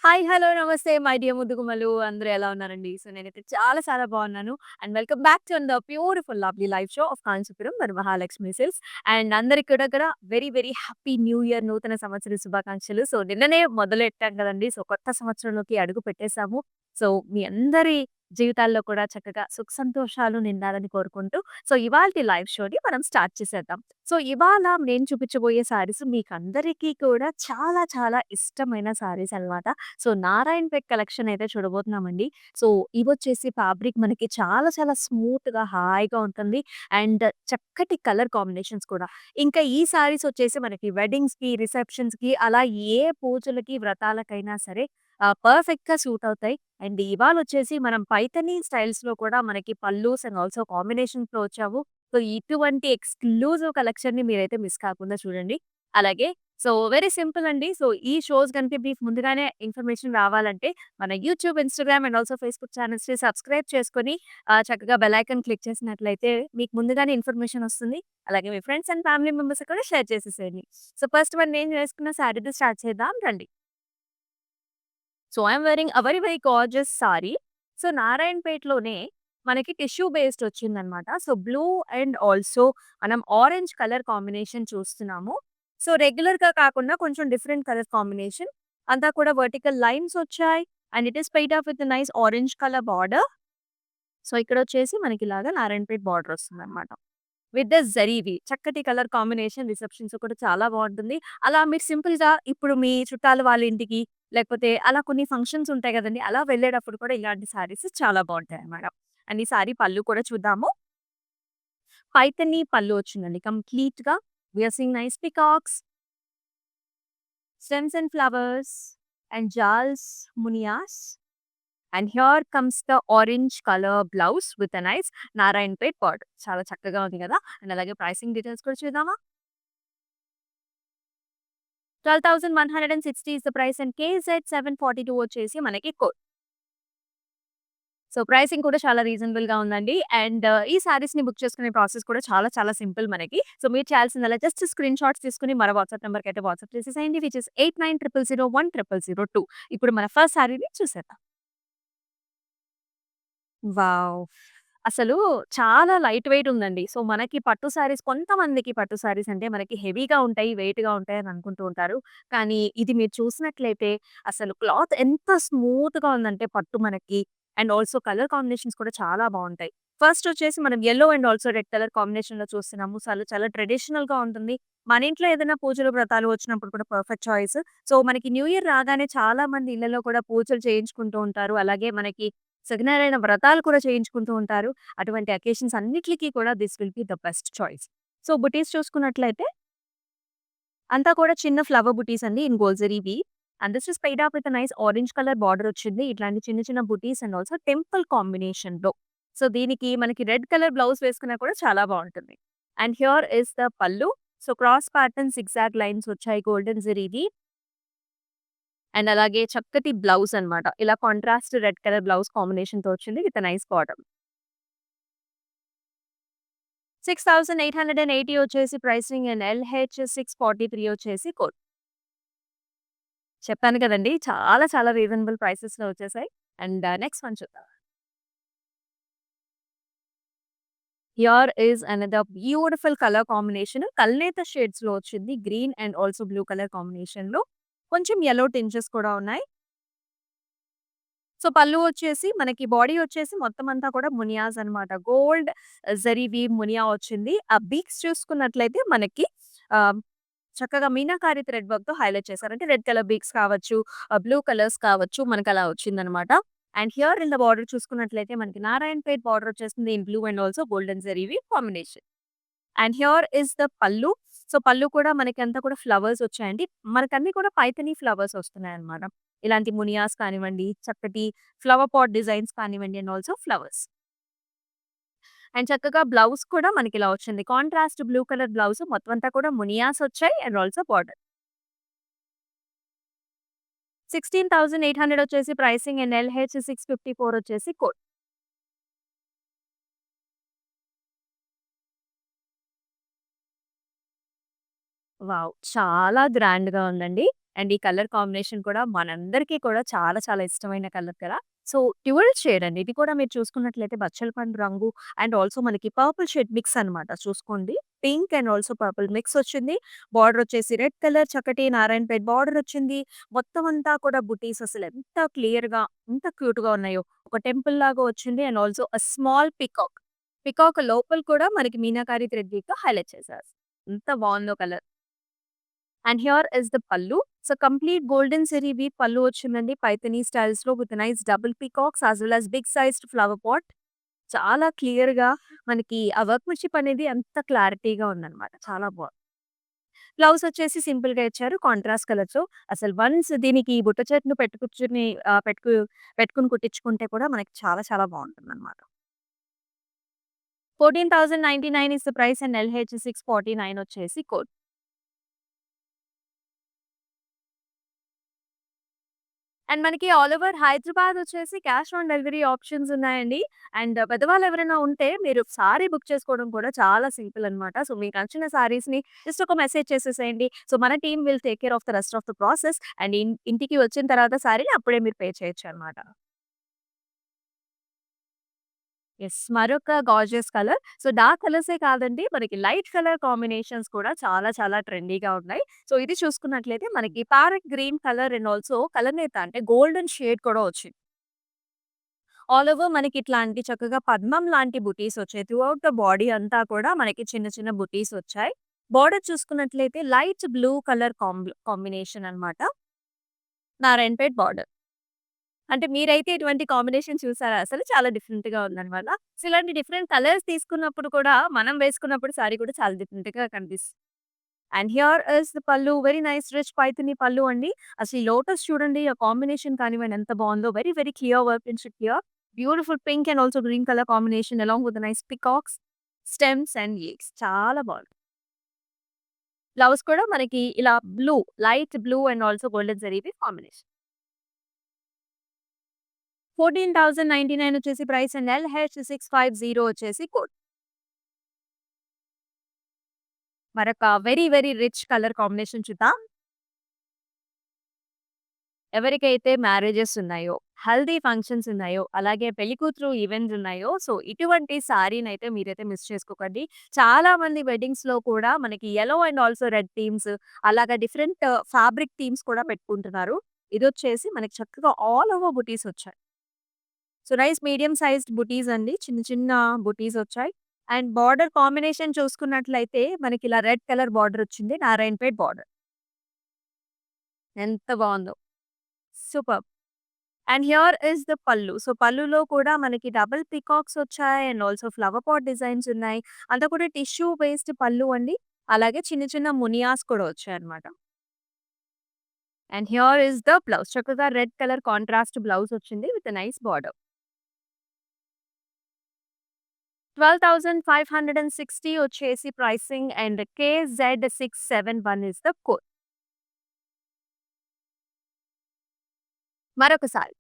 Hi! Hello! నమస్తే my dear ముద్దుగుమ్మలు. అందరూ ఎలా ఉన్నారండి? సో, నేనైతే చాలా చాలా బాగున్నాను. And welcome back to the beautiful lovely life show off Kanchipuram మరి మహాలక్ష్మి సిల్క్స్. అండ్ అందరికి కూడా very very happy new year నూతన సంవత్సర శుభాకాంక్షలు. సో, నిన్ననే మొదలెట్టాం కదండీ! సో, కొత్త సంవత్సరంలోకి అడుగు పెట్టేసాము. సో, మీ అందరి జీవితాల్లో కూడా చక్కగా సుఖ సంతోషాలు నిండాలని కోరుకుంటూ, సో, ఇవాల్టి లైవ్ షోని మనం స్టార్ట్ చేసేద్దాం. సో, ఇవాళ నేను చూపించబోయే శారీస్ మీకందరికీ కూడా చాలా చాలా ఇష్టమైన శారీస్ అన్నమాట. సో, నారాయణపేట్ కలెక్షన్ అయితే చూడబోతున్నామండి. సో, ఇవొచ్చేసి ఫ్యాబ్రిక్ మనకి చాలా చాలా స్మూత్‌గా, హాయిగా ఉంటుంది. అండ్ చక్కటి కలర్ కాంబినేషన్స్ కూడా. ఇంకా ఈ శారీస్ వచ్చేసి మనకి వెడ్డింగ్స్‌కి, రిసెప్షన్స్‌కి అలా ఏ పూజలకి, వ్రతాలకైనా సరే పర్ఫెక్ట్‌గా సూట్ అవుతాయి. అండ్ ఇవాళొచ్చేసి మనం పైథానీ స్టైల్స్‌లో కూడా మనకి పల్లూస్ అండ్ ఆల్సో కాంబినేషన్స్‌లో వచ్చావు. సో, ఇటువంటి ఎక్స్‌క్లూజివ్ కలెక్షన్‌ని మీరైతే మిస్ కాకుండా చూడండి. అలాగే సో, వెరీ సింపుల్ అండి. సో, ఈ షోస్ గనుక మీకు ముందుగానే ఇన్ఫర్మేషన్ రావాలంటే మన YouTube, Instagram and also Facebook ఛానెల్స్‌ని సబ్స్క్రైబ్ చేసుకొని చక్కగా బెల్ ఐకాన్ క్లిక్ చేసినట్లయితే మీకు ముందుగానే ఇన్ఫర్మేషన్ వస్తుంది. అలాగే మీ ఫ్రెండ్స్ అండ్ ఫ్యామిలీ మెంబర్స్‌కి కూడా షేర్ చేసేసేయండి. సో, ఫస్ట్ వన్ నేను వేసుకున్న శారీతో స్టార్ట్ చేద్దాం రండి. So, I am wearing a very very gorgeous sari. So, నారాయణపేటలోనే మనకి టిష్యూ బేస్డ్ వచ్చిందనమాట. సో, బ్లూ అండ్ ఆల్సో మనం ఆరెంజ్ కలర్ కాంబినేషన్ చూస్తున్నాము. సో, రెగ్యులర్‌గా కాకుండా కొంచెం డిఫరెంట్ కలర్ కాంబినేషన్. అంతా కూడా వర్టికల్ లైన్స్ వచ్చాయి. And it is paired off with nice orange colour border. So, ఇక్కడొచ్చేసి మనకిలాగా నారాయణపేట్ బార్డర్ వస్తుందనమాట. విత్ ద జరీవి. చక్కటి కలర్ కాంబినేషన్ రిసెప్షన్స్ కూడా చాలా బావుంటుంది. అలా మీరు సింపుల్‌గా ఇప్పుడు మీ చుట్టాలు వాళ్ళ ఇంటికి, లేకపోతే అలా కొన్ని ఫంక్షన్స్ ఉంటాయి గదండీ! అలా వెళ్ళేటప్పుడు కూడా ఇలాంటి శారీస్ చాలా బావుంటాయన్నమాట. అండ్ ఈ సారీ పళ్ళు కూడా చూద్దాము. పైథానీ పళ్ళు వచ్చిందండి కంప్లీట్‌గా. We are seeing nice peacocks, stems and flowers and జాల్స్, మునియాస్. And here comes the orange colour blouse with a nice Narayanpet border. చాలా చక్కగా ఉంది గదా! అండ్ అలాగే ప్రైసింగ్ డీటెయిల్స్ కూడా చూద్దామా? 12,160 is the price and KZ 742 వచ్చేసి మనకి కోడ్. సో, ప్రైసింగ్ కూడా చాలా రీజనబుల్‌గా ఉందండి. అండ్ ఈ శారీస్‌ని బుక్ చేసుకునే ప్రాసెస్ కూడా చాలా చాలా సింపుల్ మనకి. సో, మీరు చేయాల్సిందల్లా జస్ట్ స్క్రీన్ షాట్స్ తీసుకొని మన వాట్సాప్ నంబర్‌కైతే వాట్సాప్ చేసేసేయండి. Which is 8900010002. ఇప్పుడు మన ఫస్ట్ శారీని చూసేద్దాం. వావ్! అసలు చాలా లైట్ వెయిట్ ఉందండి. సో, మనకి పట్టు సారీస్ కొంతమందికి పట్టు సారీస్ అంటే మనకి హెవీగా ఉంటాయి, వెయిట్‌గా ఉంటాయి అని అనుకుంటూ ఉంటారు. కానీ ఇది మీరు చూసినట్లయితే అసలు క్లాత్ ఎంత స్మూత్‌గా ఉందంటే పట్టు మనకి అండ్ ఆల్సో కలర్ కాంబినేషన్స్ కూడా చాలా బావుంటాయి. ఫస్ట్ వచ్చేసి మనం yellow and also red colour కాంబినేషన్‌లో చూస్తున్నాము. చాలా చాలా ట్రెడిషనల్‌గా ఉంటుంది. మన ఇంట్లో ఏదైనా పూజలు, వ్రతాలు వచ్చినప్పుడు కూడా పర్ఫెక్ట్ చాయిస్. సో, మనకి న్యూ ఇయర్ రాగానే చాలా మంది ఇళ్లలో కూడా పూజలు చేయించుకుంటూ ఉంటారు. అలాగే మనకి సత్యనారాయణ వ్రతాలు కూడా చేయించుకుంటూ ఉంటారు. అటువంటి అకేషన్స్ అన్నిట్లికి కూడా this will be the best choice. So, బుటీస్ చూసుకున్నట్లయితే అంతా కూడా చిన్న ఫ్లవర్ బుటీస్ అండి ఇన్ గోల్జరీ weave. And this is paired up with nice orange colour border వచ్చింది. ఇట్లాంటి చిన్న చిన్న బుటీస్ అండ్ ఆల్సో టెంపుల్ కాంబినేషన్‌లో. సో, దీనికి మనకి రెడ్ కలర్ బ్లౌజ్ వేసుకున్నా కూడా చాలా బావుంటుంది. And here is the pallu. So, cross pattern zigzag lines వచ్చాయి గోల్డెన్ జరీవి. అండ్ అలాగే చక్కటి బ్లౌజ్ అన్నమాట. ఇలా కాంట్రాస్ట్ రెడ్ కలర్ బ్లౌజ్ కాంబినేషన్‌తో వచ్చింది విత్ నైస్ బార్డర్. 6,880 వచ్చేసి ప్రైసింగ్ అండ్ ఎల్‌హెచ్ 643 వచ్చేసి కోడ్. చెప్పాను కదండీ! చాలా చాలా రీజనబుల్ ప్రైసెస్‌లో వచ్చేసాయి. అండ్ నెక్స్ట్ వన్ చూద్దాం. Here is another beautiful colour combination. కల్నేత షేడ్స్‌లో వచ్చింది. Green and also blue colour కాంబినేషన్‌లో. కొంచెం యెల్లో టించెస్ కూడా ఉన్నాయి. సో, పల్లు వచ్చేసి మనకి బాడీ వచ్చేసి మొత్తం అంతా కూడా మునియాస్ అన్నమాట. గోల్డ్ జరీ వీవ్ మునియా వచ్చింది. ఆ బీక్స్ చూసుకున్నట్లయితే మనకి ఆహ్, చక్కగా మీనాకారి థ్రెడ్ వర్క్‌తో హైలైట్ చేశారు. అంటే రెడ్ కలర్ బీక్స్ కావచ్చు, బ్లూ కలర్స్ కావచ్చు మనకలా వచ్చిందనమాట. And here in the border చూసుకున్నట్లయితే మనకి నారాయణపేట్ బార్డర్ వచ్చేస్తుంది in blue and also golden zari weave combination. And here is the pallu. So, pallu కూడా మనకంతా కూడా ఫ్లవర్స్ వచ్చాయండి. మనకన్నీ కూడా పైథానీ ఫ్లవర్స్ వస్తున్నాయన్నమాట. ఇలాంటి మునియాస్ కానివ్వండి, చక్కటి ఫ్లవర్ పాట్ డిజైన్స్ కానివ్వండి అండ్ ఆల్సో ఫ్లవర్స్. అండ్ చక్కగా బ్లౌజ్ కూడా మనకిలా వచ్చింది. కాంట్రాస్ట్ బ్లూ కలర్ బ్లౌజ్ మొత్తం అంతా కూడా మునియాస్ వచ్చాయి అండ్ ఆల్సో బార్డర్. 16,800 వచ్చేసి ప్రైసింగ్ అండ్ ఎల్‌హెచ్ 654 వచ్చేసి కోడ్. వావ్! చాలా గ్రాండ్‌గా ఉందండి. అండ్ ఈ కలర్ కాంబినేషన్ కూడా మనందరికీ కూడా చాలా చాలా ఇష్టమైన కలర్ కదా! సో, డ్యూయల్ షేడ్ అండి. ఇది కూడా మీరు చూసుకున్నట్లయితే బచ్చల పండు రంగు అండ్ ఆల్సో మనకి పర్పుల్ షేడ్ మిక్స్ అనమాట చూసుకోండి. Pink and also purple mix వచ్చింది. బార్డర్ వచ్చేసి రెడ్ కలర్ చక్కటి నారాయణపేట్ బార్డర్ వచ్చింది. మొత్తం అంతా కూడా బుటీస్ అసలు ఎంత క్లియర్‌గా, ఎంత క్యూట్‌గా ఉన్నాయో. ఒక టెంపుల్ లాగా వచ్చింది and also a small peacock. Peacock లోపల కూడా మనకి మీనాకారి థ్రెడ్ వీవ్‌తో హైలైట్ చేశారు. ఎంత బావుందో colour. And here is the pallu. So, complete golden zari weave pallu వచ్చిందండి. పైథానీ స్టైల్స్‌లో with nice double peacocks as well as big sized flower pot. చాలా క్లియర్‌గా మనకి ఆ వర్క్‌మెన్‌షిప్ అనేది అంత క్లారిటీగా ఉందన్నమాట. చాలా బావుంది. బ్లౌజ్ వచ్చేసి సింపుల్‌గా ఇచ్చారు. కాంట్రాస్ట్ కలర్స్‌లో. అసలు వన్స్ దీనికి బుట్ట చెట్టును పెట్టుకుని పెట్టుకొని కుట్టించుకుంటే కూడా మనకి చాలా చాలా బావుంటుందన్నమాట. 14,099 is the price and LH 649 వచ్చేసి కోడ్. అండ్ మనకి ఆల్ ఓవర్ హైదరాబాద్ వచ్చేసి క్యాష్ ఆన్ డెలివరీ ఆప్షన్స్ ఉన్నాయండి. అండ్ పెద్దవాళ్ళు ఎవరైనా ఉంటే మీరు సారీ బుక్ చేసుకోవడం కూడా చాలా సింపుల్ అనమాట. సో, మీకు నచ్చిన సారీస్‌ని జస్ట్ ఒక మెసేజ్ చేసేసేయండి. సో, మన team will take care of the rest of the process and ఇంటికి వచ్చిన తర్వాత సారీని అప్పుడే మీరు పే చేయొచ్చనమాట. యెస్. మరొక గార్జియస్ కలర్. సో, డార్క్ కలర్సే కాదండి. మనకి లైట్ కలర్ కాంబినేషన్స్ కూడా చాలా చాలా ట్రెండీగా ఉన్నాయి. సో, ఇది చూసుకున్నట్లయితే మనకి parrot green colour and also కలనేత అంటే గోల్డెన్ షేడ్ కూడా వచ్చింది. ఆల్ ఓవర్ మనకి ఇట్లాంటి చక్కగా పద్మం లాంటి బుటీస్ వచ్చాయి. త్రూ ఔట్ ద బాడీ అంతా కూడా మనకి చిన్న చిన్న బుటీస్ వచ్చాయి. బోర్డర్ చూసుకున్నట్లయితే లైట్ బ్లూ కలర్ కాంబినేషన్ అన్నమాట. నారాయణపేట్ బార్డర్. అంటే మీరైతే ఇటువంటి కాంబినేషన్ చూసారా అసలు? చాలా డిఫరెంట్‌గా ఉందన్నమాట. సో, ఇలాంటి డిఫరెంట్ కలర్స్ తీసుకున్నప్పుడు కూడా మనం వేసుకున్నప్పుడు సారీ కూడా చాలా డిఫరెంట్‌గా కనిపిస్తుంది. అండ్ హియర్ ఇస్ ద పల్లు. వెరీ నైస్ రిచ్ పైథానీ పల్లు అండి. అసలు ఈ లోటస్ చూడండి ఆ కాంబినేషన్ కానివ్వండి ఎంత బావుందో. Very very clear workmanship here. Beautiful pink and also green colour combination along with nice peacocks, stems and leaves చాలా బావుంది. బ్లౌజ్ కూడా మనకి ఇలా blue, light blue and also golden జరీది కాంబినేషన్. 14,099 వచ్చేసి ప్రైస్ అండ్ LH650 వచ్చేసి కోడ్. మరొక very very rich colour combination చూద్దాం. ఎవరికైతే మ్యారేజెస్ ఉన్నాయో, హల్దీ ఫంక్షన్స్ ఉన్నాయో, అలాగే పెళ్లికూతురు ఈవెంట్స్ ఉన్నాయో, సో ఇటువంటి సారీనైతే మీరైతే మిస్ చేసుకోకండి. చాలా మంది వెడ్డింగ్స్‌లో కూడా మనకి yellow and also red themes అలాగా డిఫరెంట్ ఫ్యాబ్రిక్ థీమ్స్ కూడా పెట్టుకుంటున్నారు. ఇదొచ్చేసి మనకి చక్కగా ఆల్ ఓవర్ బుటీస్ వచ్చాయి. సో నైస్ మీడియం సైజ్డ్ బుటీస్ అండి. చిన్న చిన్న బుటీస్ వచ్చాయి. అండ్ బార్డర్ కాంబినేషన్ చూసుకున్నట్లయితే మనకి ఇలా రెడ్ కలర్ బార్డర్ వచ్చింది. నారాయణపేట్ బార్డర్. ఎంత బావుందో. Superb! And here is the pallu. So, పల్లులో కూడా మనకి డబుల్ పీకాక్స్ వచ్చాయి and also flower pot designs ఉన్నాయి. అంతా కూడా టిష్యూ బేస్డ్ పల్లు అండి. అలాగే చిన్న చిన్న మునియాస్ కూడా వచ్చాయన్నమాట. And here is the blouse. చక్కగా రెడ్ కలర్ కాంట్రాస్ట్ బ్లౌజ్ వచ్చింది విత్ నైస్ బార్డర్. 12,560 వచ్చేసి pricing and KZ671 is the code. మరొకసారి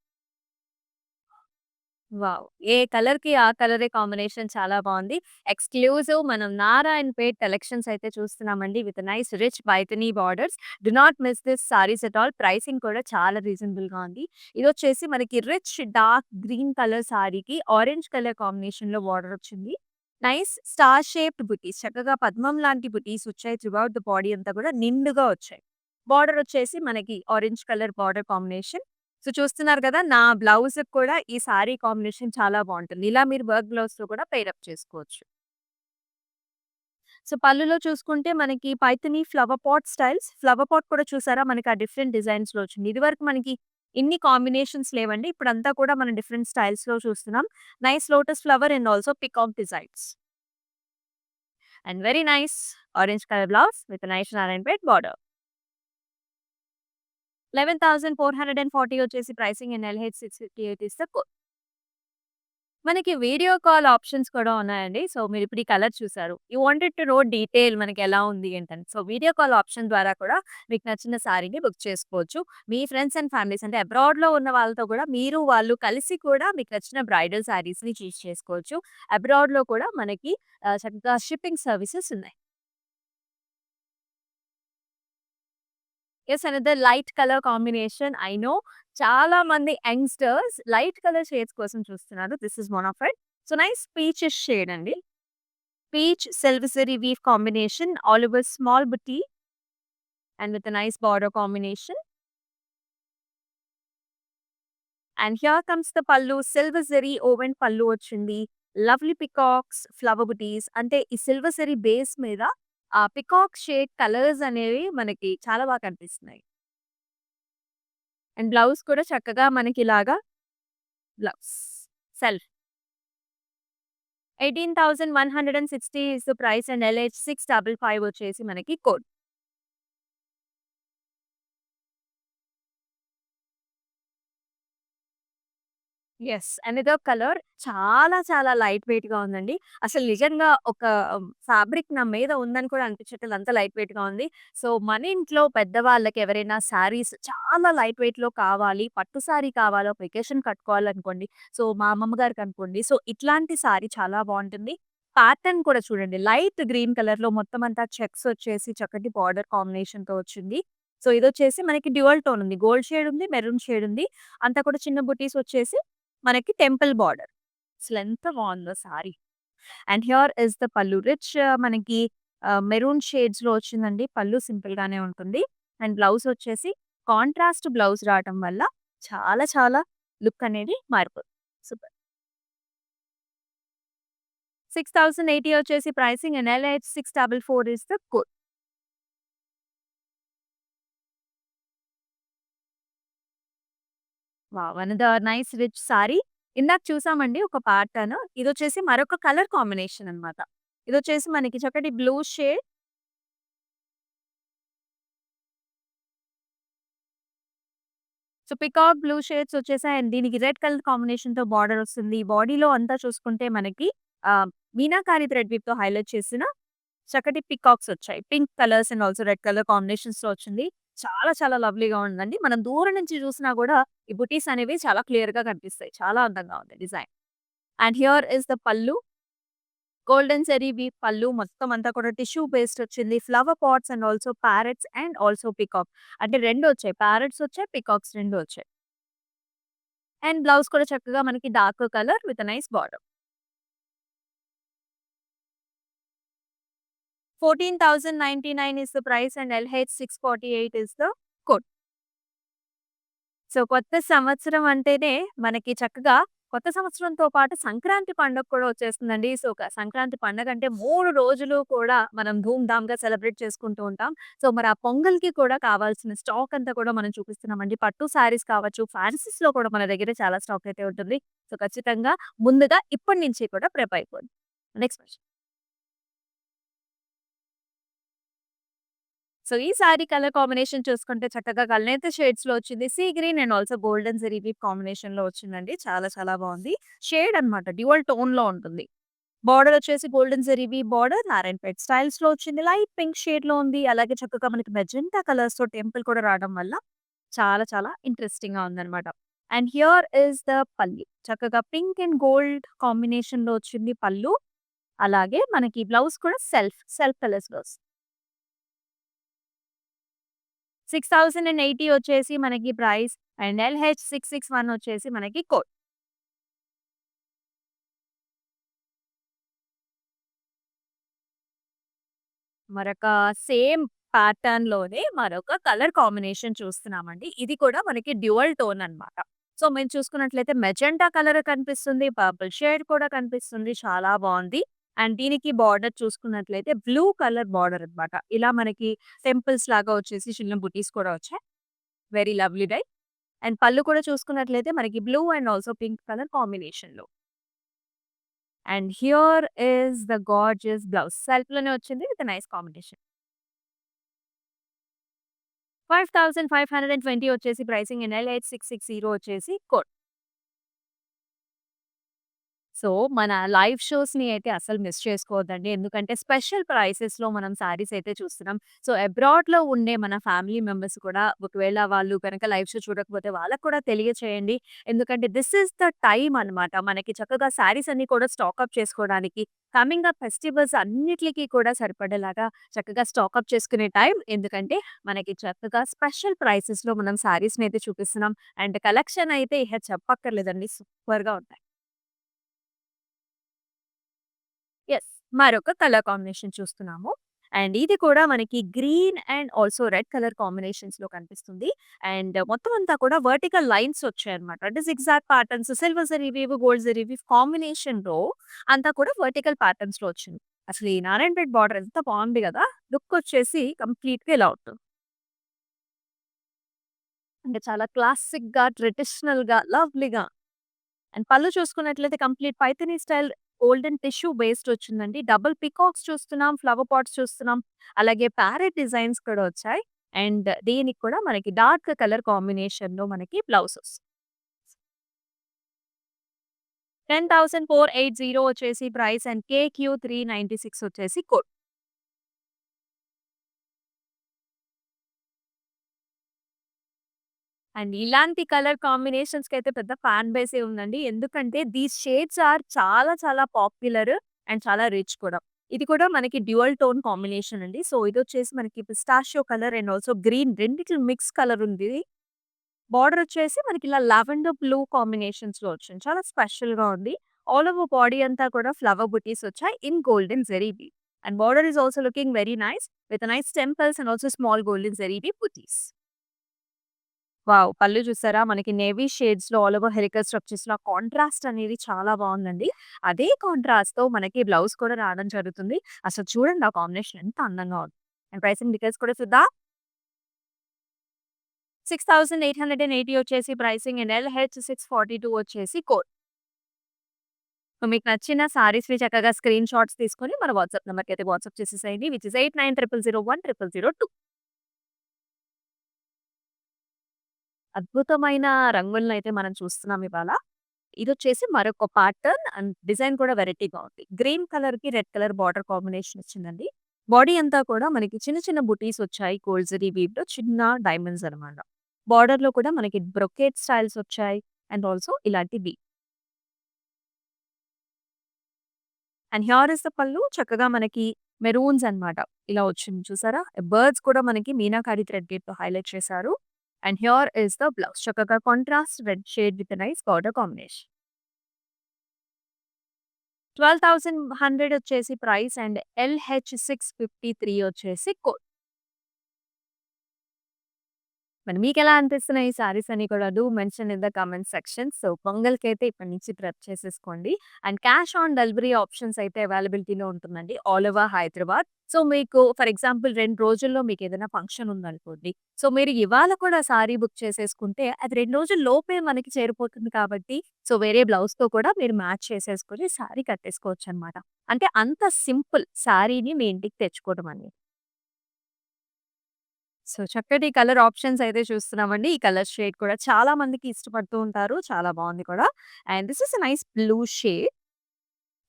వావ్! ఏ కలర్‌కి ఆ కలరే కాంబినేషన్ చాలా బావుంది. ఎక్స్‌క్లూజివ్ మనం నారాయణపేట్ కలెక్షన్స్ అయితే చూస్తున్నామండి. With nice rich Paithani borders. Do not miss this saris at all. Pricing కూడా చాలా రీజనబుల్‌గా ఉంది. ఇదొచ్చేసి మనకి రిచ్ డార్క్ గ్రీన్ కలర్ సారీకి ఆరెంజ్ కలర్ కాంబినేషన్‌లో బార్డర్ వచ్చింది. నైస్ స్టార్ షేప్డ్ బుటీస్. చక్కగా పద్మం లాంటి బుటీస్ వచ్చాయి. త్రూ ఔట్ ద బాడీ అంతా కూడా నిండుగా వచ్చాయి. బార్డర్ వచ్చేసి మనకి orange colour border combination. So, చూస్తున్నారు కదా! నా బ్లౌజ్‌కి కూడా ఈ సారీ కాంబినేషన్ చాలా బావుంటుంది. ఇలా మీరు వర్క్ బ్లౌజ్‌తో కూడా పెయిర్ అప్ చేసుకోవచ్చు. సో, పళ్ళులో చూసుకుంటే మనకి Paithani flower pot styles. Flower pot కూడా చూసారా మనకి ఆ డిఫరెంట్ డిజైన్స్‌లో వచ్చింది. ఇదివరకు మనకి ఇన్ని కాంబినేషన్స్ లేవండి. ఇప్పుడంతా కూడా మనం డిఫరెంట్ స్టైల్స్‌లో చూస్తున్నాం. Nice lotus flower and also peacock designs. And very nice orange colour blouse with nice Narayanpet border. 11,440 వచ్చేసి pricing and LH658 is the code. మనకి వీడియో కాల్ ఆప్షన్స్ కూడా ఉన్నాయండి. సో, మీరిప్పుడు ఈ కలర్ చూసారు. You wanted to know detail మనకి ఎలా ఉంది ఏంటని. సో, వీడియో కాల్ ఆప్షన్ ద్వారా కూడా మీకు నచ్చిన సారీని బుక్ చేసుకోవచ్చు. మీ ఫ్రెండ్స్ అండ్ ఫ్యామిలీస్ అంటే అబ్రాడ్‌లో ఉన్న వాళ్ళతో కూడా మీరు వాళ్ళు కలిసి కూడా మీకు నచ్చిన బ్రైడల్ సారీస్‌ని చూజ్ చేసుకోవచ్చు. అబ్రాడ్‌లో కూడా మనకి చక్కగా షిప్పింగ్ సర్వీసెస్ ఉన్నాయి. Yes. Another light colour combination. I know చాలా మంది యంగ్‌స్టర్స్ లైట్ కలర్ షేడ్స్ కోసం చూస్తున్నారు. This is one of it. So, nice peachish shade అండి. Peach silver zari weave combination all over small బుటీ and with a nice border combination. And here comes the pallu. Silver zari woven pallu వచ్చింది. Lovely peacocks, flower బుటీస్ అంటే ఈ silver zari base మీద ఆ peacock shade colours అనేవి మనకి చాలా బాగా కనిపిస్తున్నాయి. అండ్ బ్లౌజ్ కూడా చక్కగా మనకిలాగా blouse self 18,160 is the price and LH 655 వచ్చేసి మనకి కోడ్. యెస్. అనదర్ కలర్ చాలా చాలా లైట్ వెయిట్‌గా ఉందండి. అసలు నిజంగా ఒక ఫ్యాబ్రిక్ నా మీద ఉందని కూడా అనిపించట్లేదు. అంత లైట్ వెయిట్‌గా ఉంది. సో, మన ఇంట్లో పెద్దవాళ్ళకి ఎవరైనా శారీస్ చాలా లైట్ వెయిట్‌లో కావాలి, పట్టు శారీ కావాలి, ఒక వెకేషన్ కట్టుకోవాలనుకోండి. సో, మా అమ్మమ్మ గారికనుకోండి. సో, ఇట్లాంటి శారీ చాలా బావుంటుంది. ప్యాటర్న్ కూడా చూడండి. లైట్ గ్రీన్ కలర్‌లో మొత్తం అంతా చెక్స్ వచ్చేసి చక్కటి బార్డర్ కాంబినేషన్‌తో వచ్చింది. సో, ఇదొచ్చేసి మనకి డ్యూయల్ టోన్ ఉంది. గోల్డ్ షేడ్ ఉంది, మెరూన్ షేడ్ ఉంది. అంతా కూడా చిన్న బుటీస్ వచ్చేసి మనకి టెంపుల్ బార్డర్. అసలెంత బావుందో sorry. And here is the పల్లు. రిచ్ మనకి మెరూన్ షేడ్స్‌లో వచ్చిందండి. పల్లు సింపుల్‌గానే ఉంటుంది. అండ్ బ్లౌజ్ వచ్చేసి కాంట్రాస్ట్ బ్లౌజ్ రావటం వల్ల చాలా చాలా లుక్ అనేది మారిపోతుంది. సూపర్. 6,080 వచ్చేసి pricing and LH 644 is the code. Wow! Another nice rich sorry. ఇందాక చూసామండి ఒక ప్యాటర్న్. ఇదొచ్చేసి మరొక కలర్ కాంబినేషన్ అన్నమాట. ఇదొచ్చేసి మనకి చక్కటి blue shade. So, peacock blue shades వచ్చేసాయి. అండ్ దీనికి రెడ్ కలర్ కాంబినేషన్‌తో బార్డర్ వస్తుంది. బాడీలో అంతా చూసుకుంటే మనకి మీనాకారి థ్రెడ్ వీవ్‌తో హైలైట్ చేసిన చక్కటి పికాక్స్ వచ్చాయి. Pink colours and also red colour కాంబినేషన్స్‌లో వచ్చింది. చాలా చాలా లవ్లీగా ఉందండి. మనం దూరం నుంచి చూసినా కూడా ఈ బుటీస్ అనేవి చాలా క్లియర్‌గా కనిపిస్తాయి. చాలా అందంగా ఉంది design. And here is the pallu. Golden zari weave pallu మొత్తం అంతా కూడా టిష్యూ బేస్డ్ వచ్చింది. Flower pots and also parrots and also peacock. అంటే 2 వచ్చాయి. ప్యారట్స్ వచ్చాయి. పీకాక్స్ 2 వచ్చాయి. అండ్ బ్లౌజ్ కూడా చక్కగా మనకి dark colour with nice border. 14,099 is the price and LH 648 is the code. So, కొత్త సంవత్సరం అంటేనే మనకి చక్కగా కొత్త సంవత్సరంతో పాటు సంక్రాంతి పండుగ కూడా వచ్చేస్తుందండి. సో, సంక్రాంతి పండగ అంటే 3 రోజులు కూడా మనం ధూమ్‌ధామ్‌గా సెలబ్రేట్ చేసుకుంటూ ఉంటాం. సో, మరి ఆ పొంగల్‌కి కూడా కావాల్సిన స్టాక్ అంతా కూడా మనం చూపిస్తున్నామండి. పట్టు శారీస్ కావచ్చు, ఫ్యాన్సీస్‌లో కూడా మన దగ్గర చాలా స్టాక్ అయితే ఉంటుంది. సో, ఖచ్చితంగా ముందుగా ఇప్పటి నుంచి కూడా ప్రిప్ అయిపోండి. Next question. సో, ఈ సారీ కలర్ కాంబినేషన్ చూసుకుంటే చక్కగా కల్నేత షేడ్స్‌లో వచ్చింది. Sea green and also golden zari weave కాంబినేషన్‌లో వచ్చిందండి. చాలా చాలా బావుంది. షేడ్ అన్నమాట. డ్యూయల్ టోన్‌లో ఉంటుంది. బార్డర్ వచ్చేసి golden zari weave border Narayanpet స్టైల్స్‌లో వచ్చింది. లైట్ పింక్ షేడ్‌లో ఉంది. అలాగే చక్కగా మనకి మెజెంటా కలర్స్‌తో టెంపుల్ కూడా రావడం వల్ల చాలా చాలా ఇంట్రెస్టింగ్‌గా ఉందన్నమాట. అండ్ హియర్ ఈస్ ద పల్లి. చక్కగా పింక్ అండ్ గోల్డ్ కాంబినేషన్‌లో వచ్చింది పల్లు. అలాగే మనకి బ్లౌజ్ కూడా సెల్ఫ్ కలర్స్‌లో వస్తుంది. 6,080 వచ్చేసి మనకి ప్రైస్ అండ్ LH 661 వచ్చేసి మనకి కోడ్. మరొక సేమ్ ప్యాటర్న్‌లోనే మరొక కలర్ కాంబినేషన్ చూస్తున్నామండి. ఇది కూడా మనకి డ్యూయల్ టోన్ అన్నమాట. సో, మేము చూసుకున్నట్లయితే మెజెంటా కలర్ కనిపిస్తుంది. పర్పుల్ షేడ్ కూడా కనిపిస్తుంది. చాలా బావుంది. అండ్ దీనికి బార్డర్ చూసుకున్నట్లయితే బ్లూ కలర్ బార్డర్ అన్నమాట. ఇలా మనకి టెంపుల్స్ లాగా వచ్చేసి చిన్న బుటీస్ కూడా వచ్చాయి. Very lovely die. అండ్ పళ్ళు కూడా చూసుకున్నట్లయితే మనకి blue and also pink colour కాంబినేషన్‌లో. And here is the gorgeous blouse. సెల్ఫ్‌లోనే వచ్చింది విత్ నైస్ కాంబినేషన్. 5,520 వచ్చేసి ప్రైసింగ్ అండ్ LH 660 వచ్చేసి కోడ్. సో, మన లైవ్ షోస్‌ని అయితే అస్సలు మిస్ చేసుకోవద్దండి. ఎందుకంటే స్పెషల్ ప్రైసెస్‌లో మనం శారీస్ అయితే చూస్తున్నాం. సో, అబ్రాడ్‌లో ఉండే మన ఫ్యామిలీ మెంబర్స్ కూడా ఒకవేళ వాళ్ళు గనక లైవ్ షో చూడకపోతే వాళ్ళకి కూడా తెలియచేయండి. ఎందుకంటే దిస్ ఈస్ ద టైమ్ అన్నమాట. మనకి చక్కగా శారీస్ అన్నీ కూడా స్టాక్ అప్ చేసుకోవడానికి. కమింగ్ అప్ ఫెస్టివల్స్ అన్నిట్లికి కూడా సరిపడేలాగా చక్కగా స్టాక్ అప్ చేసుకునే టైం. ఎందుకంటే మనకి చక్కగా స్పెషల్ ప్రైసెస్‌లో మనం శారీస్‌ని అయితే చూపిస్తున్నాం. అండ్ కలెక్షన్ అయితే ఇహ చెప్పక్కర్లేదండి. సూపర్‌గా ఉంటాయి. యెస్. మరొక కలర్ కాంబినేషన్ చూస్తున్నాము. అండ్ ఇది కూడా మనకి green and also red colour కాంబినేషన్స్‌లో కనిపిస్తుంది. అండ్ మొత్తం అంతా కూడా వర్టికల్ లైన్స్ వచ్చాయన్నమాట. అంటే zigzag patterns, silver zari weave, gold zari weave కాంబినేషన్‌లో అంతా కూడా వర్టికల్ ప్యాటర్న్స్‌లో వచ్చింది. అసలు ఈ నారాయణపేట్ బార్డర్ ఎంత బావుంది గదా! లుక్ వచ్చేసి కంప్లీట్‌గా ఇలా ఉంటుంది. అంటే చాలా క్లాసిక్‌గా, ట్రెడిషనల్‌గా, లవ్లీగా అండ్ పళ్ళు చూసుకున్నట్లయితే complete Paithani style golden tissue based వచ్చిందండి. డబుల్ పీకాక్స్ చూస్తున్నాం, ఫ్లవర్ పాట్స్ చూస్తున్నాం. అలాగే ప్యారెట్ డిజైన్స్ కూడా వచ్చాయి. అండ్ దీనికి కూడా మనకి డార్క్ కలర్ కాంబినేషన్‌లో మనకి బ్లౌజ్ వస్తుంది. 10,480 వచ్చేసి ప్రైస్ అండ్ కేక్యూ 396 వచ్చేసి కోడ్. అండ్ ఇలాంటి కలర్ కాంబినేషన్స్‌కైతే పెద్ద ఫ్యాన్ బేసే ఉందండి. ఎందుకంటే దీస్ షేడ్స్ ఆర్ చాలా చాలా పాపులర్ అండ్ చాలా రిచ్ కూడా. ఇది కూడా మనకి డ్యూయల్ టోన్ కాంబినేషన్ అండి. సో, ఇదొచ్చేసి మనకి pistachio colour and also green రెండిట్లో మిక్స్ కలర్ ఉంది. బార్డర్ వచ్చేసి మనకి ఇలా లావెండర్ బ్లూ కాంబినేషన్స్‌లో వచ్చింది. చాలా స్పెషల్‌గా ఉంది. ఆల్ ఓవర్ బాడీ అంతా కూడా ఫ్లవర్ బుటీస్ వచ్చాయి in golden zari weave. And border is also looking very nice with nice temples and also small golden zari weave butis. Wow! Pallu చూసారా? మనకి నేవీ షేడ్స్‌లో ఆల్ ఓవర్ హెలికల్ స్ట్రక్చర్స్‌లో ఆ కాంట్రాస్ట్ అనేది చాలా బావుందండి. అదే కాంట్రాస్ట్‌తో మనకి బ్లౌజ్ కూడా రావడం జరుగుతుంది. అసలు చూడండి ఆ కాంబినేషన్ ఎంత అందంగా ఉంది. అండ్ ప్రైసింగ్ డీటెయిల్స్ కూడా చూద్దాం. 6,880 వచ్చేసి ప్రైసింగ్ అండ్ ఎల్‌హెచ్ 642 వచ్చేసి కోడ్. సో, మీకు నచ్చిన సారీస్‌ని చక్కగా స్క్రీన్ షాట్స్ తీసుకొని మన వాట్సాప్ నంబర్‌కైతే వాట్సాప్ చేసేసేయండి. Which is 8900010002. అద్భుతమైన రంగులనైతే మనం చూస్తున్నాం ఇవాళ. ఇదొచ్చేసి మరొక ప్యాటర్న్ అండ్ డిజైన్ కూడా వెరైటీగా ఉంది. గ్రీన్ కలర్‌కి రెడ్ కలర్ బార్డర్ కాంబినేషన్ వచ్చిందండి. బాడీ అంతా కూడా మనకి చిన్న చిన్న బుటీస్ వచ్చాయి. గోల్డ్ జరీ వీవ్‌లో చిన్న డైమండ్స్ అన్నమాట. బార్డర్‌లో కూడా మనకి బ్రొకేట్ స్టైల్స్ వచ్చాయి. అండ్ ఆల్సో ఇలాంటి అండ్ హియర్ ఇస్ ద పల్లు చక్కగా మనకి మెరూన్స్ అన్నమాట. ఇలా వచ్చింది చూసారా? బర్డ్స్ కూడా మనకి మీనాకారి థ్రెడ్ గేట్‌తో హైలైట్ చేశారు. And here is the blouse. చక్కగా contrast red shade with nice border combination. 12,100 వచ్చేసి ప్రైస్ అండ్ ఎల్‌హెచ్ 653 వచ్చేసి కోడ్. మరి మీకెలా అనిపిస్తున్నాయి ఈ సారీస్ అన్ని కూడా? Do mention in the comment section. So, పొంగల్‌కైతే ఇప్పటి నుంచి ప్రెప్ చేసేసుకోండి. And cash on delivery options అయితే అవైలబిలిటీలో ఉంటుందండి ఆల్ ఓవర్ హైదరాబాద్. సో, మీకు ఫర్ ఎగ్జాంపుల్ 2 రోజుల్లో మీకేదైనా ఫంక్షన్ ఉందనుకోండి. సో, మీరు ఇవాళ కూడా సారీ బుక్ చేసేసుకుంటే అది 2 రోజుల లోపే మనకి చేరిపోతుంది కాబట్టి, సో, వేరే బ్లౌజ్‌తో కూడా మీరు మ్యాచ్ చేసేసుకొని సారీ కట్టేసుకోవచ్చనమాట. అంటే అంత సింపుల్ సారీని మీ ఇంటికి తెచ్చుకోవడం అనేది. సో, చక్కటి కలర్ ఆప్షన్స్ అయితే చూస్తున్నామండి. ఈ కలర్ షేడ్ కూడా చాలా మందికి ఇష్టపడుతూ ఉంటారు. చాలా బావుంది కూడా. And this is a nice blue shade.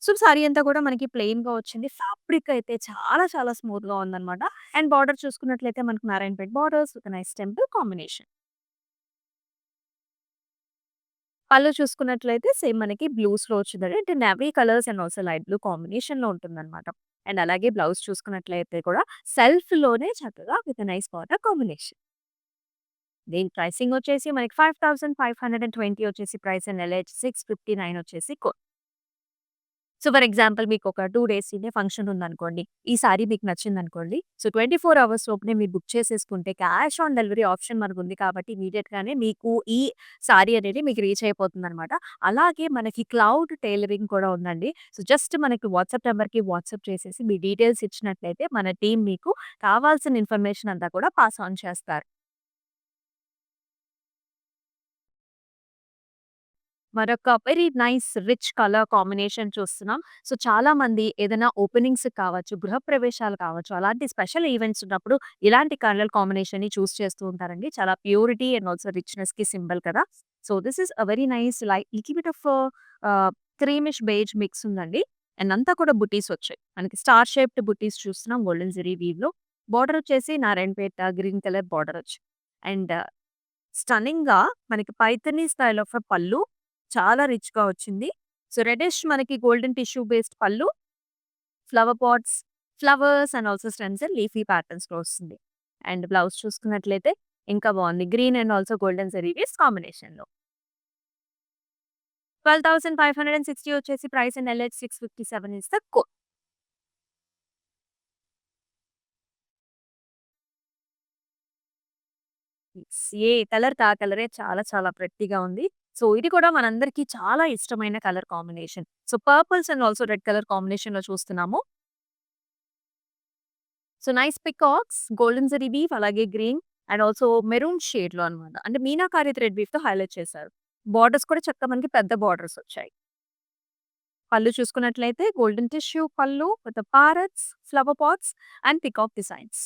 So, sorry అంతా కూడా మనకి ప్లెయిన్‌గా వచ్చింది. ఫ్యాబ్రిక్ అయితే చాలా చాలా స్మూత్‌గా ఉందన్నమాట. అండ్ బార్డర్ చూసుకున్నట్లయితే మనకు Narayanpet borders with nice temple combination. పళ్ళు చూసుకున్నట్లయితే సేమ్ మనకి బ్లూస్‌లో వచ్చిందండి. అంటే navy colours and also light blue కాంబినేషన్‌లో ఉంటుందన్నమాట. అండ్ అలాగే బ్లౌజ్ చూసుకున్నట్లయితే కూడా సెల్ఫ్‌లోనే చక్కగా విత్ నైస్ బార్డర్ కాంబినేషన్. దీని ప్రైసింగ్ వచ్చేసి మనకి 5,520 వచ్చేసి ప్రైస్ అండ్ ఎల్‌హెచ్ 659 వచ్చేసి కోడ్. సో, ఫర్ ఎగ్జాంపుల్ మీకొక 2 డేస్‌నే ఫంక్షన్ ఉందనుకోండి. ఈ సారీ మీకు నచ్చిందనుకోండి. సో, 24 అవర్స్ లోపునే మీరు బుక్ చేసేసుకుంటే క్యాష్ ఆన్ డెలివరీ ఆప్షన్ మనకుంది కాబట్టి ఇమ్మీడియేట్‌గానే మీకు ఈ సారీ అనేది మీకు రీచ్ అయిపోతుందనమాట. అలాగే మనకి క్లౌడ్ టైలరింగ్ కూడా ఉందండి. సో, జస్ట్ మనకి వాట్సాప్ నంబర్‌కి వాట్సాప్ చేసేసి మీ డీటెయిల్స్ ఇచ్చినట్లయితే మన టీమ్ మీకు కావాల్సిన ఇన్ఫర్మేషన్ అంతా కూడా పాస్ ఆన్ చేస్తారు. మరొక very nice rich colour combination చూస్తున్నాం. సో, చాలామంది ఏదైనా ఓపెనింగ్స్ కావచ్చు, గృహప్రవేశాలు కావచ్చు, అలాంటి స్పెషల్ ఈవెంట్స్ ఉన్నప్పుడు ఇలాంటి కలర్ కాంబినేషన్‌ని చూస్ చేస్తూ ఉంటారండి. చాలా ప్యూరిటీ అండ్ ఆల్సో రిచ్‌నెస్‌కి సింబల్ కదా! So, this is a very nice little bit of creamish beige mix ఉందండి. అండ్ అంతా కూడా బుటీస్ వచ్చాయి. మనకి స్టార్ షేప్డ్ బుటీస్ చూస్తున్నాం గోల్డెన్ జరీ వీవ్‌లో. బోర్డర్ వచ్చేసి నారాయణపేట గ్రీన్ కలర్ బోర్డర్ వచ్చింది. అండ్ స్టన్నింగ్‌గా మనకి పైథానీ స్టైల్ ఆఫ్ పళ్ళు చాలా రిచ్‌గా వచ్చింది. సో, రెడ్డిష్ మనకి golden tissue based pallu, flower pots, flowers and also stems and leafy ప్యాటర్న్స్‌లో వస్తుంది. అండ్ బ్లౌజ్ చూసుకున్నట్లయితే ఇంకా బావుంది. Green and also golden zari weaves కాంబినేషన్‌లో. 12,560 వచ్చేసి price in LH 657 is the code. ఏ కలర్‌కి ఆ కలరే చాలా చాలా ప్రెట్టీగా ఉంది. సో, ఇది కూడా మనందరికీ చాలా ఇష్టమైన colour combination. So, purples and also red colour కాంబినేషన్‌లో చూస్తున్నాము. So, nice peacocks, golden zari weave అలాగే గ్రీన్ అండ్ ఆల్సో మెరూన్ షేడ్‌లో అన్నమాట. అంటే మీనాకారి థ్రెడ్ వీవ్‌తో హైలైట్ చేశారు. బోర్డర్స్ కూడా చక్కగా మనకి పెద్ద బోర్డర్స్ వచ్చాయి. పళ్ళు చూసుకున్నట్లయితే golden tissue pallu with parrots, flower pots and peacock designs.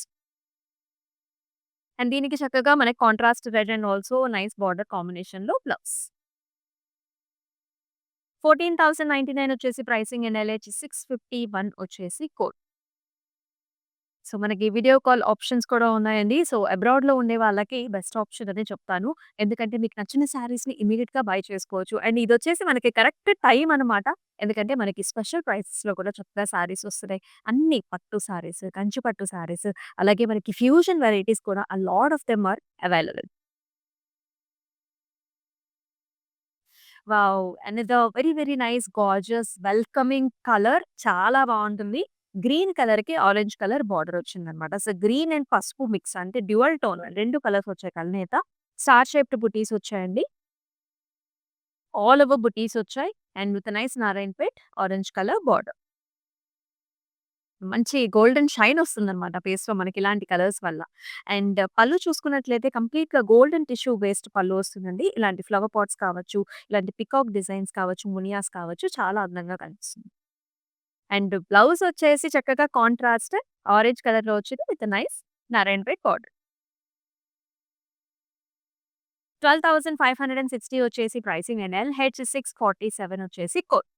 And దీనికి చక్కగా మనకి contrast red and also nice border కాంబినేషన్‌లో బ్లౌజ్. 14,099 వచ్చేసి ప్రైసింగ్ ఇన్ ఎల్‌హెచ్ 651 వచ్చేసి కోడ్. సో, మనకి వీడియో కాల్ ఆప్షన్స్ కూడా ఉన్నాయండి. సో, అబ్రాడ్‌లో ఉండే వాళ్ళకి బెస్ట్ ఆప్షన్ అనే చెప్తాను. ఎందుకంటే మీకు నచ్చిన శారీస్‌ని ఇమ్మీడియేట్‌గా బై చేసుకోవచ్చు. అండ్ ఇదొచ్చేసి మనకి కరెక్ట్ టైమ్ అనమాట. ఎందుకంటే మనకి స్పెషల్ ప్రైసెస్‌లో కూడా చక్కగా శారీస్ వస్తున్నాయి. అన్ని పట్టు శారీస్, కంచి పట్టు శారీస్ అలాగే మనకి ఫ్యూజన్ వెరైటీస్ కూడా lot of them are available. Wow! Another very very nice gorgeous welcoming colour చాలా బావుంటుంది. గ్రీన్ కలర్‌కి ఆరెంజ్ కలర్ బార్డర్ వచ్చిందనమాట. సో, గ్రీన్ అండ్ పసుపు మిక్స్ అంటే డ్యూయల్ టోన్ 2 కలర్స్ వచ్చాయి కలనేత. స్టార్ షేప్డ్ బుటీస్ వచ్చాయండి. ఆల్ ఓవర్ బుటీస్ వచ్చాయి. And with nice Narayanpet orange colour border. మంచి గోల్డెన్ షైన్ వస్తుందనమాట ఫేస్‌లో మనకి ఇలాంటి కలర్స్ వల్ల. అండ్ పళ్ళు చూసుకున్నట్లయితే కంప్లీట్‌గా గోల్డెన్ టిష్యూ బేస్డ్ పళ్ళు వస్తుందండి. ఇలాంటి ఫ్లవర్ పాట్స్ కావచ్చు, ఇలాంటి పికాక్ డిజైన్స్ కావచ్చు, మునియాస్ కావచ్చు చాలా అందంగా కనిపిస్తుంది. అండ్ బ్లౌజ్ వచ్చేసి చక్కగా కాంట్రాస్ట్ ఆరెంజ్ కలర్‌లో వచ్చింది విత్ నైస్ నారాయణపేట్ బార్డర్. 12,560 వచ్చేసి ప్రైసింగ్ అండ్ ఎల్‌హెచ్ 647 వచ్చేసి కోడ్.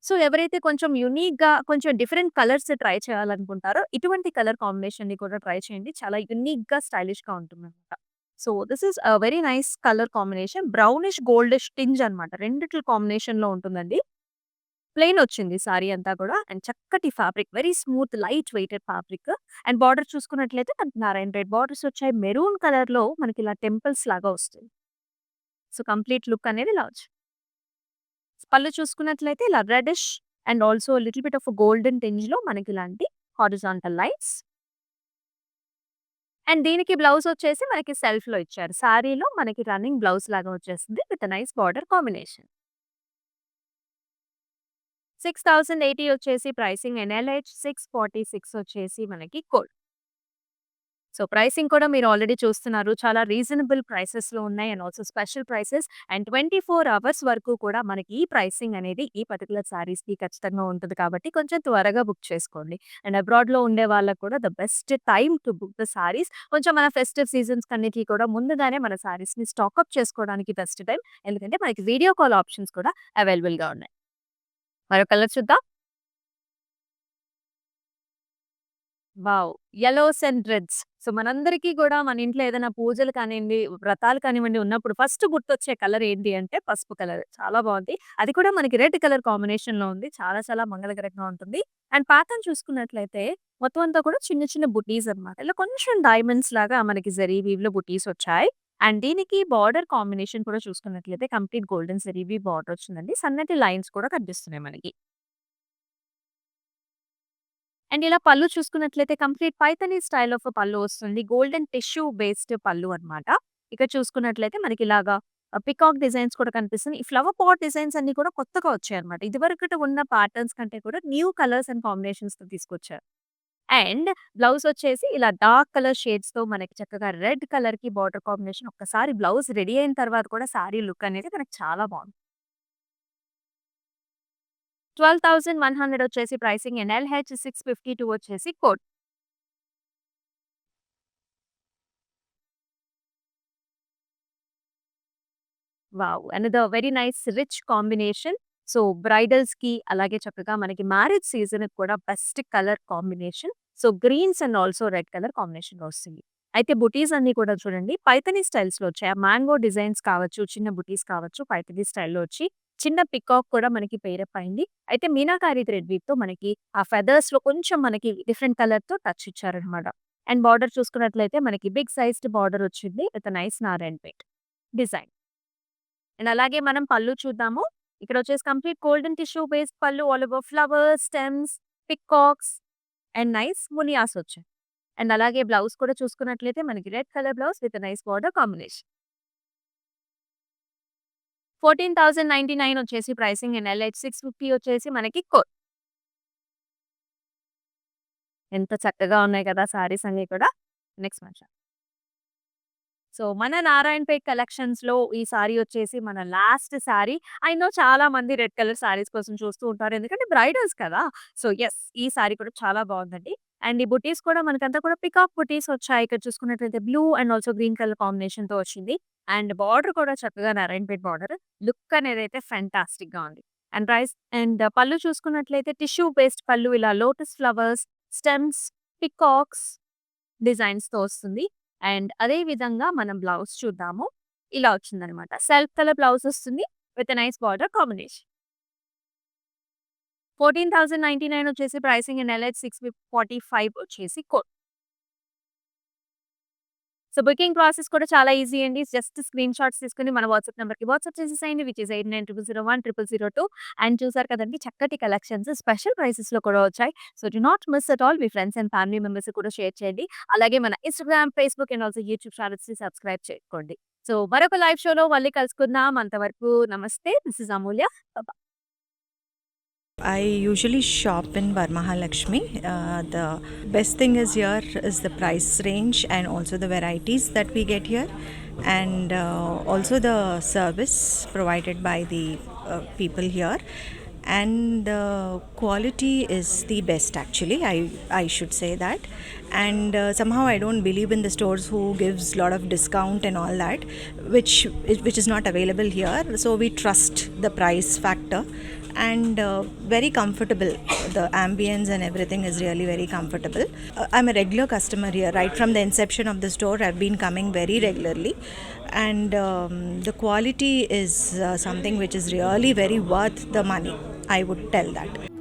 సో, ఎవరైతే కొంచెం యూనిక్‌గా కొంచెం డిఫరెంట్ కలర్స్ ట్రై చేయాలనుకుంటారో, ఇటువంటి కలర్ కాంబినేషన్‌ని కూడా ట్రై చేయండి. చాలా యూనిక్‌గా, స్టైలిష్‌గా ఉంటుందన్నమాట. So, this is a very nice colour combination. Brownish, goldish tinge అన్నమాట. రెండిట్ల కాంబినేషన్‌లో ఉంటుందండి. ప్లెయిన్ వచ్చింది సారీ అంతా కూడా. అండ్ చక్కటి fabric very smooth light weighted fabric. And border చూసుకున్నట్లయితే మనకి నారాయణ రెడ్ బార్డర్స్ వచ్చాయి. మెరూన్ కలర్‌లో మనకి ఇలా టెంపుల్స్ లాగా వస్తుంది. సో, కంప్లీట్ లుక్ అనేది ఇలా వచ్చింది. పళ్ళు చూసుకున్నట్లయితే ఇలా reddish and also little bit of golden టింజ్‌లో మనకి ఇలాంటి హారిజాంటల్ లైన్స్. అండ్ దీనికి బ్లౌజ్ వచ్చేసి మనకి సెల్ఫ్‌లో ఇచ్చారు. సారీలో మనకి రన్నింగ్ బ్లౌజ్ లాగా వచ్చేస్తుంది విత్ నైస్ బార్డర్ కాంబినేషన్. 6,080 వచ్చేసి ప్రైసింగ్ ఎన్ఎల్‌హెచ్ 646 వచ్చేసి మనకి కోడ్. సో, ప్రైసింగ్ కూడా మీరు ఆల్రెడీ చూస్తున్నారు. చాలా రీజనబుల్ ప్రైసెస్‌లో ఉన్నాయి. And also special prices and 24 hours వరకు కూడా మనకి ఈ ప్రైసింగ్ అనేది ఈ పర్టిక్యులర్ సారీస్‌కి ఖచ్చితంగా ఉంటది కాబట్టి కొంచెం త్వరగా బుక్ చేసుకోండి. అండ్ అబ్రాడ్‌లో ఉండే వాళ్ళకి కూడా the best time to book the saris. కొంచెం మన ఫెస్టివ్ సీజన్స్ కన్నిటికి కూడా ముందుగానే మన సారీస్‌ని స్టాక్ అప్ చేసుకోవడానికి బెస్ట్ టైమ్. ఎందుకంటే మనకి వీడియో కాల్ ఆప్షన్స్ కూడా అవైలబుల్‌గా ఉన్నాయి. మరో కలర్ చూద్దాం. Wow! Yellows and reds. So, మనందరికీ గూడా మన ఇంట్లో ఏదైనా పూజలు కానియండి, వ్రతాలు కానివ్వండి ఉన్నప్పుడు ఫస్ట్ గుర్తొచ్చే కలర్ ఏంటి అంటే పసుపు కలర్. చాలా బావుంది. అది కూడా మనకి రెడ్ కలర్ కాంబినేషన్‌లో ఉంది. చాలా చాలా మంగళకరంగా ఉంటుంది. అండ్ ప్యాటర్న్ చూసుకున్నట్లయితే మొత్తం అంతా కూడా చిన్న చిన్న బుటీస్ అన్నమాట. ఇలా కొంచెం డైమండ్స్ లాగా మనకి జరీ వీవ్‌లో బుటీస్ వచ్చాయి. అండ్ దీనికి బార్డర్ కాంబినేషన్ కూడా చూసుకున్నట్లయితే complete golden zari weave border వచ్చిందండి. సన్నటి లైన్స్ కూడా కనిపిస్తున్నాయి మనకి. అండ్ ఇలా పళ్ళు చూసుకున్నట్లయితే కంప్లీట్ పైథానీ స్టైల్ ఆఫ్ పళ్ళు వస్తుంది. గోల్డెన్ టిష్యూ బేస్డ్ పళ్ళు అన్నమాట. ఇక్కడ చూసుకున్నట్లయితే మనకి ఇలాగా పికాక్ డిజైన్స్ కూడా కనిపిస్తుంది. ఈ ఫ్లవర్ పాట్ డిజైన్స్ అన్నీ కూడా కొత్తగా వచ్చాయన్నమాట. ఇదివరకట ఉన్న ప్యాటర్న్స్ కంటే కూడా న్యూ కలర్స్ అండ్ కాంబినేషన్స్‌తో తీసుకొచ్చారు. అండ్ బ్లౌజ్ వచ్చేసి ఇలా డార్క్ కలర్ షేడ్స్‌తో మనకి చక్కగా రెడ్ కలర్‌కి బార్డర్ కాంబినేషన్ ఒక్కసారి బ్లౌజ్ రెడీ అయిన తర్వాత కూడా సారీ లుక్ అనేది మనకు చాలా బావుంది. 12,100 వచ్చేసి ప్రైసింగ్ అండ్ ఎల్‌హెచ్ 652 వచ్చేసి కోడ్. Wow! Another very nice rich combination. So, బ్రైడల్స్‌కి అలాగే చక్కగా మనకి మ్యారేజ్ సీజన్‌కి కూడా best colour combination. So, greens and also red colour కాంబినేషన్‌లో వస్తుంది. అయితే బుటీస్ అన్నీ కూడా చూడండి పైథానీ స్టైల్స్‌లో వచ్చాయి. ఆ మ్యాంగో డిజైన్స్ కావచ్చు, చిన్న బుటీస్ కావచ్చు, పైథానీ స్టైల్‌లో వచ్చి చిన్న పికాక్ కూడా మనకి పెయిరప్ అయింది. అయితే మీనాకారి థ్రెడ్ వీవ్‌తో మనకి ఆ ఫెదర్స్‌లో కొంచెం మనకి డిఫరెంట్ కలర్‌తో టచ్ ఇచ్చారనమాట. అండ్ బార్డర్ చూసుకున్నట్లయితే మనకి బిగ్ సైజ్డ్ బార్డర్ వచ్చింది with nice Narayanpet design. And అలాగే మనం పళ్ళు చూద్దాము. ఇక్కడొచ్చేసి complete golden tissue based pallu all over flowers, stems, peacocks and nice మునియాస్ వచ్చాయి. అండ్ అలాగే బ్లౌజ్ కూడా చూసుకున్నట్లయితే మనకి red colour blouse with nice border combination. 14,099 వచ్చేసి ప్రైసింగ్ అండ్ ఎల్‌హెచ్ 650 వచ్చేసి మనకి ఎంత చక్కగా ఉన్నాయి కదా! సారీస్ అన్నీ కూడా. Next one. సో, మన నారాయణపేట్ కలెక్షన్స్‌లో ఈ సారీ వచ్చేసి మన లాస్ట్ సారీ. ఐ నో చాలా మంది రెడ్ కలర్ సారీస్ కోసం చూస్తూ ఉంటారు. ఎందుకంటే బ్రైడల్స్ కదా! సో, యెస్ ఈ సారీ కూడా చాలా బావుందండి. అండ్ ఈ బుటీస్ కూడా మనకంతా కూడా పికాక్ బుటీస్ వచ్చాయి. ఇక్కడ చూసుకున్నట్లయితే blue and also green colour కాంబినేషన్‌తో వచ్చింది. అండ్ బార్డర్ కూడా చక్కగా నారాయణపేట్ బార్డర్. లుక్ అనేదైతే ఫెంటాస్టిక్‌గా ఉంది. అండ్ పళ్ళు చూసుకున్నట్లయితే టిష్యూ బేస్డ్ పళ్ళు ఇలా లోటస్ ఫ్లవర్స్, స్టెమ్స్, పికాక్స్ డిజైన్స్‌తో వస్తుంది. అండ్ అదే విధంగా మనం బ్లౌజ్ చూద్దాము. ఇలా వచ్చిందనమాట. సెల్ఫ్ కలర్ బ్లౌజ్ వస్తుంది with a nice border combination. 14,099 వచ్చేసి ప్రైసింగ్ ఇన్ ఎల్‌హెచ్ 645 వచ్చేసి కోడ్. సో, బుకింగ్ ప్రాసెస్ కూడా చాలా ఈజీ అండి. జస్ట్ స్క్రీన్ షాట్స్ తీసుకొని మన వాట్సాప్ నంబర్‌కి వాట్సాప్ చేసేసేయండి. విచ్ ఈస్ 8900010002 అండ్ చూసారు కదండీ చక్కటి కలెక్షన్స్ స్పెషల్ ప్రైసెస్‌లో కూడా వచ్చాయి. So, do not miss at all మీ ఫ్రెండ్స్ అండ్ ఫ్యామిలీ మెంబర్స్‌కి కూడా షేర్ చేయండి. అలాగే మన Instagram, Facebook and also YouTube ఛానెల్స్‌ని సబ్స్క్రైబ్ చేసుకోండి. సో, మరొక లైవ్ షోలో మళ్ళీ కలుసుకుందాం. అంతవరకు నమస్తే. This is Amulya. Bye. I usually shop in Varmahalakshmi. The best thing is here is the price range and also the varieties that we get here, and also the service provided by the people here. And the quality is the best actually. I should say that. And somehow I don't believe in the stores who gives lot of discount and all that, which is not available here. So we trust the price factor, and very comfortable. The ambience and everything is really very comfortable. I'm a regular customer here right from the inception of the store. I've been coming very regularly, and the quality is something which is really very worth the money, I would tell that.